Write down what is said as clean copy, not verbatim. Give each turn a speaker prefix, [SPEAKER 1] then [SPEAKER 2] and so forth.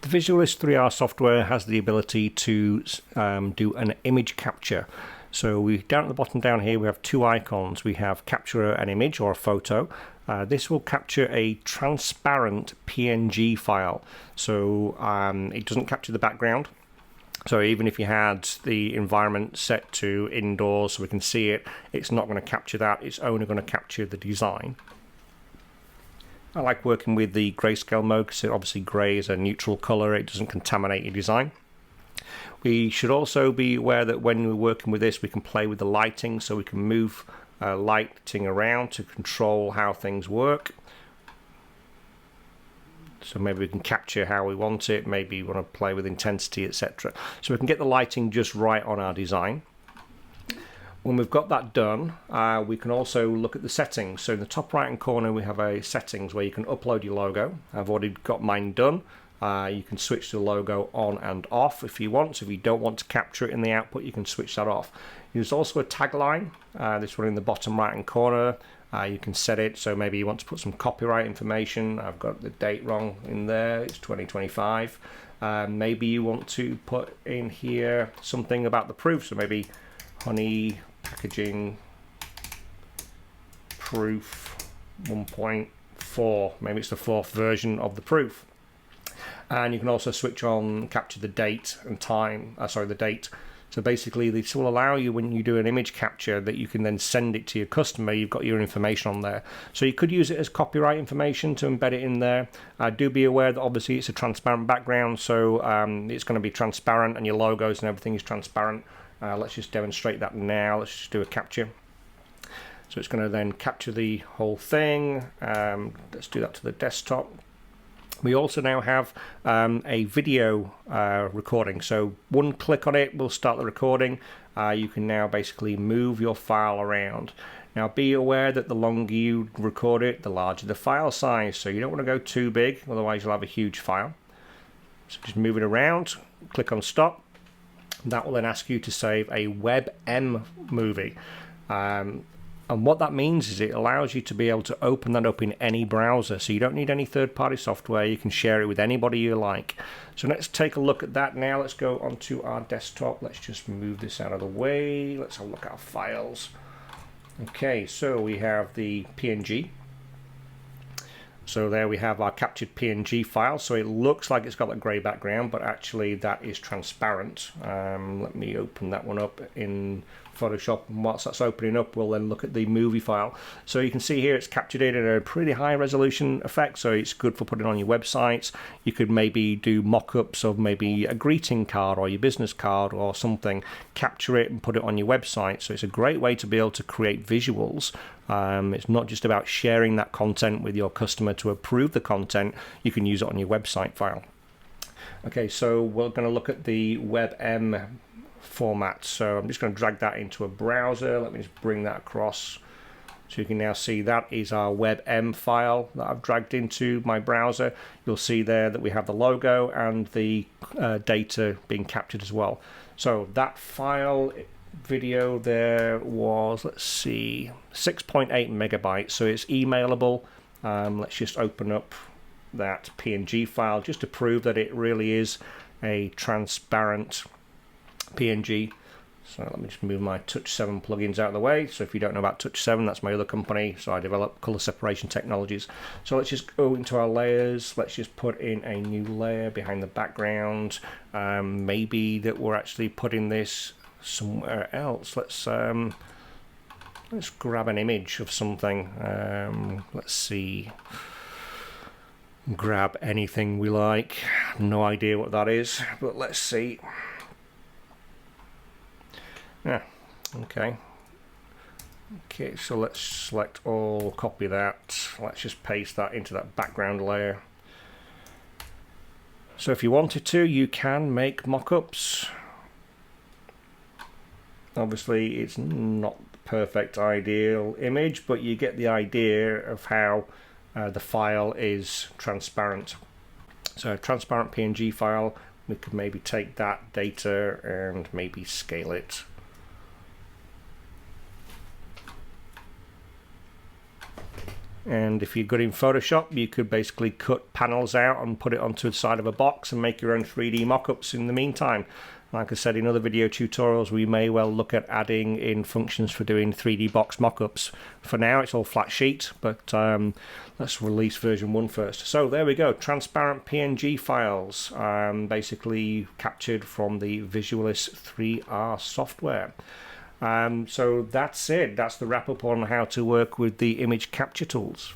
[SPEAKER 1] The Visualis3R software has the ability to do an image capture. So down at the bottom down here we have two icons. We have capture an image or a photo. This will capture a transparent PNG file. So it doesn't capture the background. So even if you had the environment set to indoors so we can see it, it's not going to capture that. It's only going to capture the design. I like working with the grayscale mode because obviously grey is a neutral color. It doesn't contaminate your design. We should also be aware that when we're working with this, we can play with the lighting, so we can move lighting around to control how things work. So maybe we can capture how we want it, maybe we want to play with intensity, etc. So we can get the lighting just right on our design. When we've got that done, we can also look at the settings. So in the top right hand corner we have a settings where you can upload your logo. I've already got mine done. You can switch the logo on and off if you want. So if you don't want to capture it in the output, you can switch that off. There's also a tagline, this one in the bottom right hand corner. You can set it so maybe you want to put some copyright information. I've got the date wrong in there, it's 2025. Maybe you want to put in here something about the proof, so maybe honey packaging proof 1.4, maybe it's the 4th version of the proof. And you can also switch on capture the date and time, the date. So basically this will allow you, when you do an image capture, that you can then send it to your customer. You've got your information on there. So you could use it as copyright information to embed it in there. Do be aware that obviously it's a transparent background, so it's going to be transparent and your logos and everything is transparent. Let's just demonstrate that now. Let's just do a capture. So it's going to then capture the whole thing. Let's do that to the desktop. We also now have a video recording. So one click on it will start the recording. You can now basically move your file around. Now be aware that the longer you record it, the larger the file size. So you don't want to go too big, otherwise you'll have a huge file. So just move it around, click on stop. That will then ask you to save a WebM movie. And what that means is it allows you to be able to open that up in any browser. So you don't need any third-party software. You can share it with anybody you like. So let's take a look at that now. Let's go onto our desktop. Let's just move this out of the way. Let's have a look at our files. Okay, so we have the PNG. So there we have our captured PNG file. So it looks like it's got a grey background, but actually that is transparent. Let me open that one up in Photoshop, and whilst that's opening up, we'll then look at the movie file. So you can see here it's captured it in a pretty high resolution effect, so it's good for putting on your websites. You could maybe do mock-ups of maybe a greeting card or your business card or something, capture it and put it on your website. So it's a great way to be able to create visuals. It's not just about sharing that content with your customer to approve the content. You can use it on your website file. Okay, so we're going to look at the WebM format. So I'm just going to drag that into a browser. Let me just bring that across. So you can now see that is our WebM file that I've dragged into my browser. You'll see there that we have the logo and the data being captured as well. So that file video there was, let's see, 6.8 megabytes, so it's emailable. Let's just open up that PNG file just to prove that it really is a transparent PNG. So let me just move my Touch 7 plugins out of the way. So if you don't know about Touch 7, that's my other company. So I develop color separation technologies. So let's just go into our layers. Let's just put in a new layer behind the background. Maybe that we're actually putting this somewhere else. Let's grab an image of something. Let's see. Grab anything we like. No idea what that is, but let's see. Yeah, okay. Okay, so let's select all, copy that. Let's just paste that into that background layer. So if you wanted to, you can make mock-ups. Obviously, it's not the perfect ideal image, but you get the idea of how the file is transparent. So a transparent PNG file, we could maybe take that data and maybe scale it. And if you're good in Photoshop, you could basically cut panels out and put it onto the side of a box and make your own 3D mock-ups in the meantime. Like I said in other video tutorials, we may well look at adding in functions for doing 3D box mock-ups. For now, it's all flat sheet, but let's release version 1 first. So there we go, transparent PNG files, basically captured from the Visualis3R software. So that's it. That's the wrap-up on how to work with the image capture tools.